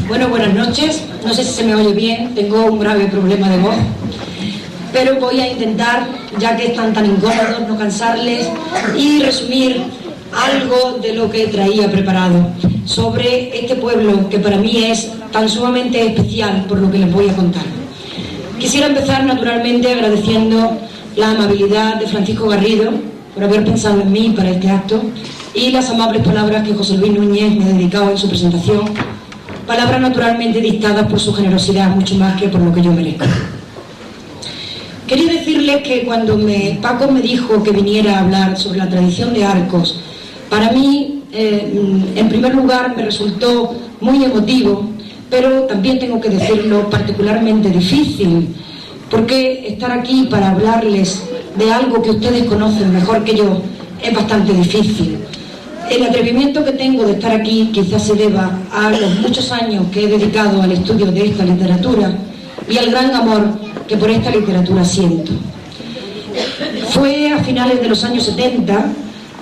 Bueno, buenas noches. No sé si se me oye bien, tengo un grave problema de voz, pero voy a intentar, ya que están tan incómodos, no cansarles y resumir algo de lo que traía preparado sobre este pueblo que para mí es tan sumamente especial por lo que les voy a contar. Quisiera empezar naturalmente agradeciendo la amabilidad de Francisco Garrido por haber pensado en mí para este acto y las amables palabras que José Luis Núñez me ha dedicado en su presentación, palabras naturalmente dictadas por su generosidad mucho más que por lo que yo merezco. Quería decirles que cuando Paco me dijo que viniera a hablar sobre la tradición de Arcos, para mí, en primer lugar, me resultó muy emotivo, pero también tengo que decirlo, particularmente difícil, porque estar aquí para hablarles de algo que ustedes conocen mejor que yo es bastante difícil. El atrevimiento que tengo de estar aquí quizás se deba a los muchos años que he dedicado al estudio de esta literatura y al gran amor que por esta literatura siento. Fue a finales de los años 70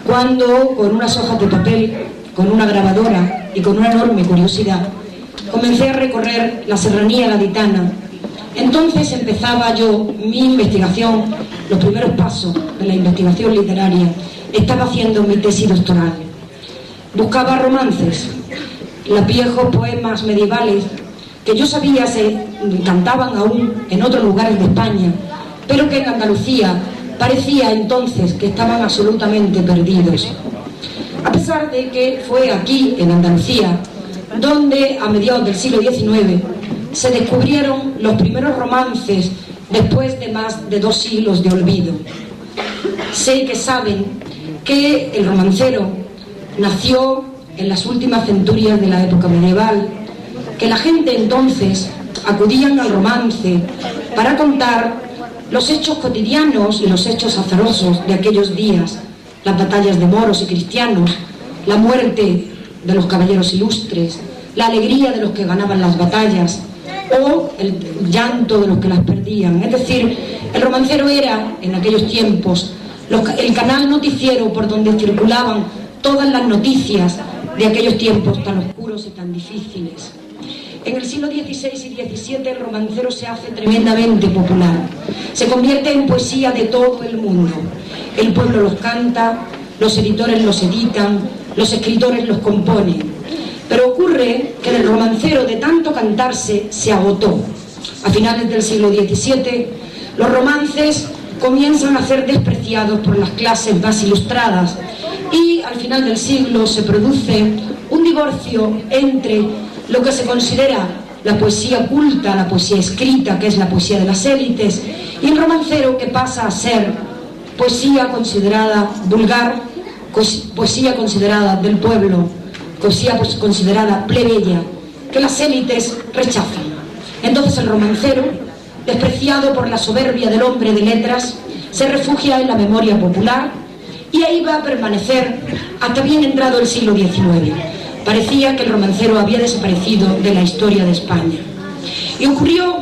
cuando, con unas hojas de papel, con una grabadora y con una enorme curiosidad, comencé a recorrer la serranía gaditana. Entonces empezaba yo mi investigación, los primeros pasos de la investigación literaria. Estaba haciendo mi tesis doctoral. Buscaba romances, los viejos poemas medievales que yo sabía se cantaban aún en otros lugares de España, pero que en Andalucía parecía entonces que estaban absolutamente perdidos. A pesar de que fue aquí, en Andalucía, donde a mediados del siglo XIX se descubrieron los primeros romances después de más de 2 siglos de olvido. Sé que saben que el romancero nació en las últimas centurias de la época medieval, que la gente entonces acudían al romance para contar los hechos cotidianos y los hechos azarosos de aquellos días, las batallas de moros y cristianos, la muerte de los caballeros ilustres, la alegría de los que ganaban las batallas o el llanto de los que las perdían. Es decir, el romancero era, en aquellos tiempos, el canal noticiero por donde circulaban todas las noticias de aquellos tiempos tan oscuros y tan difíciles. En el siglo XVI y XVII el romancero se hace tremendamente popular. Se convierte en poesía de todo el mundo. El pueblo los canta, los editores los editan, los escritores los componen. Pero ocurre que el romancero de tanto cantarse se agotó. A finales del siglo XVII los romances comienzan a ser despreciados por las clases más ilustradas y al final del siglo se produce un divorcio entre lo que se considera la poesía culta, la poesía escrita, que es la poesía de las élites, y el romancero, que pasa a ser poesía considerada vulgar, poesía considerada del pueblo, poesía considerada plebeya, que las élites rechazan. Entonces el romancero, despreciado por la soberbia del hombre de letras, se refugia en la memoria popular y ahí va a permanecer hasta bien entrado el siglo XIX. Parecía que el romancero había desaparecido de la historia de España. Y ocurrió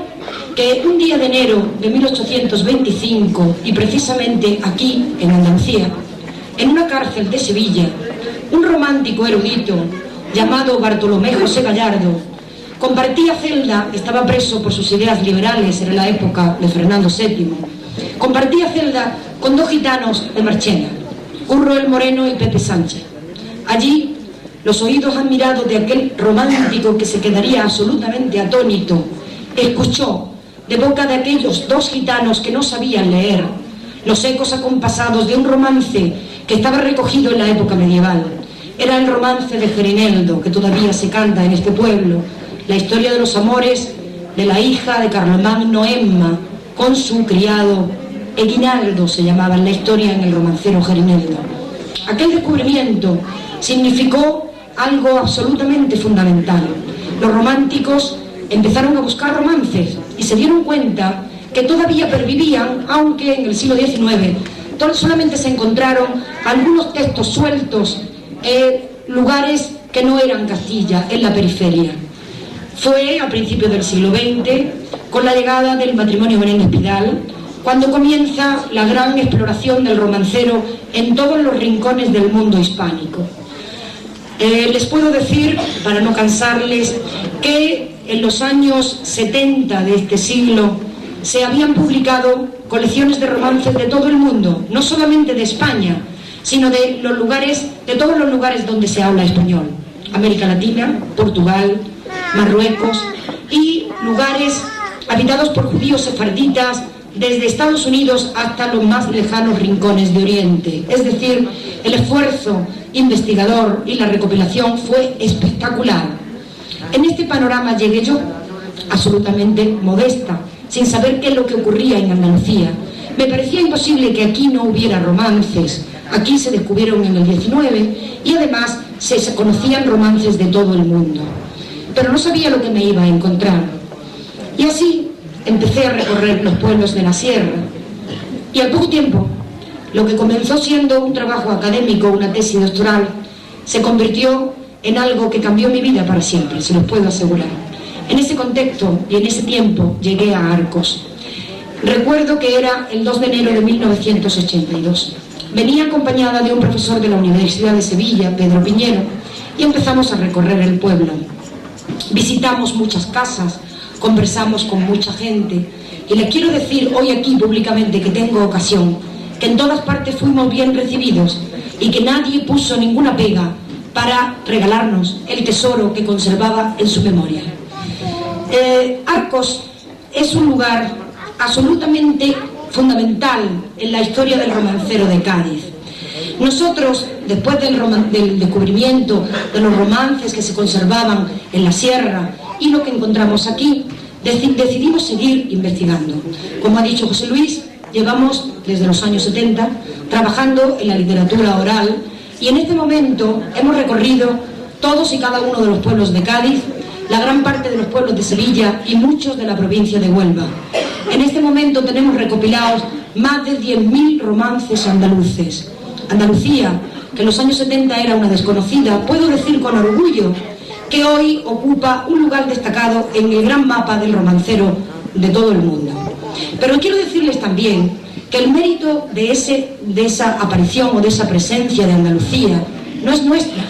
que un día de enero de 1825, y precisamente aquí, en Andalucía, en una cárcel de Sevilla, un romántico erudito llamado Bartolomé José Gallardo compartía celda, estaba preso por sus ideas liberales, era la época de Fernando VII, compartía celda con 2 gitanos de Marchena, Curro el Moreno y Pepe Sánchez. Allí, los oídos admirados de aquel romántico que se quedaría absolutamente atónito, escuchó de boca de aquellos 2 gitanos que no sabían leer los ecos acompasados de un romance que estaba recogido en la época medieval. Era el romance de Gerineldo, que todavía se canta en este pueblo, la historia de los amores de la hija de Carlomagno Emma con su criado Eguinaldo, se llamaba en la historia en el romancero Gerineldo. Aquel descubrimiento significó algo absolutamente fundamental. Los románticos empezaron a buscar romances y se dieron cuenta que todavía pervivían, aunque en el siglo XIX solamente se encontraron algunos textos sueltos en lugares que no eran Castilla, en la periferia. Fue a principios del siglo XX, con la llegada del matrimonio Menéndez-Pidal, cuando comienza la gran exploración del romancero en todos los rincones del mundo hispánico. Les puedo decir, para no cansarles, que en los años 70 de este siglo se habían publicado colecciones de romances de todo el mundo, no solamente de España, sino de todos los lugares donde se habla español. América Latina, Portugal, Marruecos y lugares habitados por judíos sefarditas desde Estados Unidos hasta los más lejanos rincones de Oriente. Es decir, el esfuerzo investigador y la recopilación fue espectacular. En este panorama llegué yo, absolutamente modesta, sin saber qué es lo que ocurría en Andalucía. Me parecía imposible que aquí no hubiera romances. Aquí se descubrieron en el 19 y además se conocían romances de todo el mundo. Pero no sabía lo que me iba a encontrar. Y así empecé a recorrer los pueblos de la sierra. Y al poco tiempo, lo que comenzó siendo un trabajo académico, una tesis doctoral, se convirtió en algo que cambió mi vida para siempre, se los puedo asegurar. En ese contexto y en ese tiempo llegué a Arcos. Recuerdo que era el 2 de enero de 1982. Venía acompañada de un profesor de la Universidad de Sevilla, Pedro Piñero, y empezamos a recorrer el pueblo. Visitamos muchas casas, conversamos con mucha gente, y les quiero decir hoy aquí públicamente que tengo ocasión, que en todas partes fuimos bien recibidos y que nadie puso ninguna pega para regalarnos el tesoro que conservaba en su memoria. Arcos es un lugar absolutamente fundamental en la historia del romancero de Cádiz. Nosotros, después del descubrimiento de los romances que se conservaban en la sierra y lo que encontramos aquí, decidimos seguir investigando. Como ha dicho José Luis, llevamos desde los años 70 trabajando en la literatura oral y en este momento hemos recorrido todos y cada uno de los pueblos de Cádiz, la gran parte de los pueblos de Sevilla y muchos de la provincia de Huelva. En este momento tenemos recopilados más de 10.000 romances andaluces. Andalucía, que en los años 70 era una desconocida, puedo decir con orgullo que hoy ocupa un lugar destacado en el gran mapa del romancero de todo el mundo. Pero quiero decirles también que el mérito de esa aparición o de esa presencia de Andalucía no es nuestra,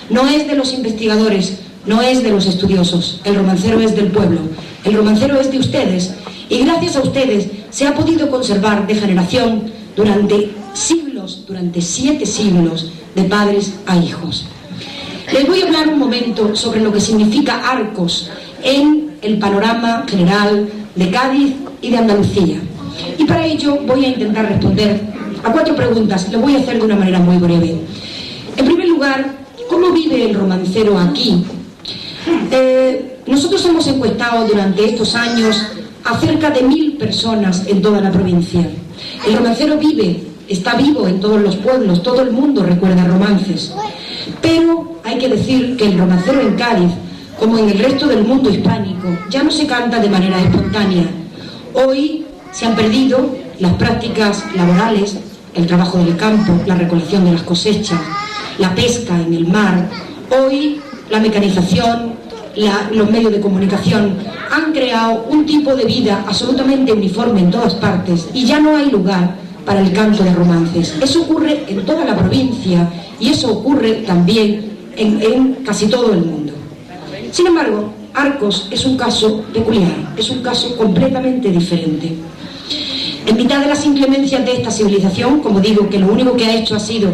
no es de los investigadores, no es de los estudiosos. El romancero es del pueblo, el romancero es de ustedes, y gracias a ustedes se ha podido conservar de generación durante siglos, durante 7 siglos, de padres a hijos. Les voy a hablar un momento sobre lo que significa Arcos en el panorama general de Cádiz y de Andalucía. Y para ello voy a intentar responder a 4 preguntas. Lo voy a hacer de una manera muy breve. En primer lugar, ¿cómo vive el romancero aquí? Nosotros hemos encuestado durante estos años a cerca de 1000 personas en toda la provincia. El romancero está vivo en todos los pueblos, todo el mundo recuerda romances. Pero hay que decir que el romancero en Cádiz, como en el resto del mundo hispánico, ya no se canta de manera espontánea. Hoy se han perdido las prácticas laborales, el trabajo del campo, la recolección de las cosechas, la pesca en el mar. Hoy la mecanización, los medios de comunicación han creado un tipo de vida absolutamente uniforme en todas partes y ya no hay lugar para el canto de romances. Eso ocurre en toda la provincia y eso ocurre también en casi todo el mundo. Sin embargo, Arcos es un caso peculiar, es un caso completamente diferente. En mitad de las inclemencias de esta civilización, como digo, que lo único que ha hecho ha sido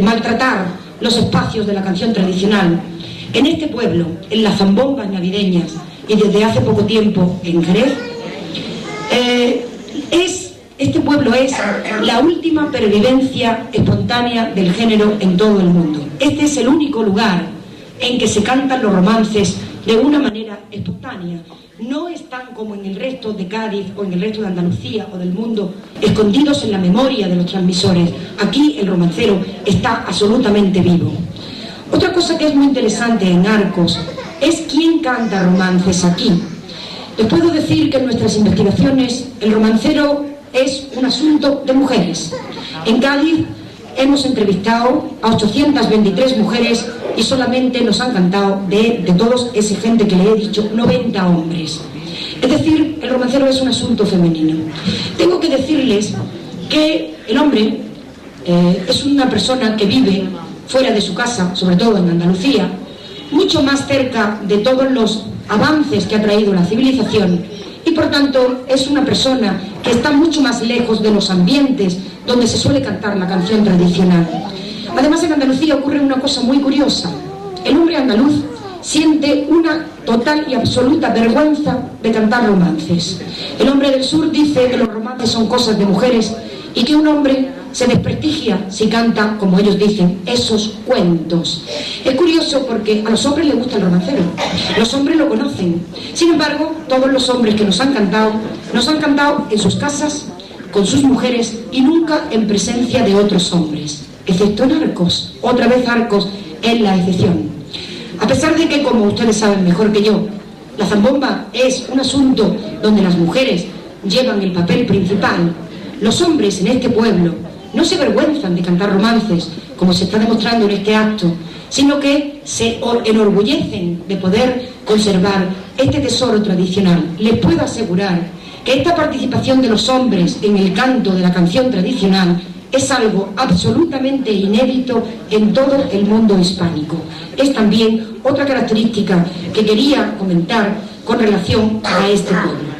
maltratar los espacios de la canción tradicional, en este pueblo, en las zambombas navideñas y desde hace poco tiempo en Jerez, este pueblo es la última pervivencia espontánea del género en todo el mundo. Este es el único lugar en que se cantan los romances de una manera espontánea. No están como en el resto de Cádiz o en el resto de Andalucía o del mundo escondidos en la memoria de los transmisores. Aquí el romancero está absolutamente vivo. Otra cosa que es muy interesante en Arcos es quién canta romances aquí. Les puedo decir que en nuestras investigaciones el romancero es un asunto de mujeres. En Cádiz hemos entrevistado a 823 mujeres y solamente nos han cantado de todos esa gente que le he dicho 90 hombres. Es decir, el romancero es un asunto femenino. Tengo que decirles que el hombre es una persona que vive fuera de su casa, sobre todo en Andalucía, mucho más cerca de todos los avances que ha traído la civilización, y por tanto es una persona que está mucho más lejos de los ambientes donde se suele cantar la canción tradicional. Además, en Andalucía ocurre una cosa muy curiosa. El hombre andaluz siente una total y absoluta vergüenza de cantar romances. El hombre del sur dice que los romances son cosas de mujeres y que un hombre se desprestigia si canta, como ellos dicen, esos cuentos. Es curioso porque a los hombres les gusta el romancero, los hombres lo conocen. Sin embargo, todos los hombres que nos han cantado en sus casas, con sus mujeres y nunca en presencia de otros hombres, excepto en Arcos. Otra vez Arcos es la excepción. A pesar de que, como ustedes saben mejor que yo, la zambomba es un asunto donde las mujeres llevan el papel principal, los hombres en este pueblo no se avergüenzan de cantar romances, como se está demostrando en este acto, sino que se enorgullecen de poder conservar este tesoro tradicional. Les puedo asegurar que esta participación de los hombres en el canto de la canción tradicional es algo absolutamente inédito en todo el mundo hispánico. Es también otra característica que quería comentar con relación a este pueblo.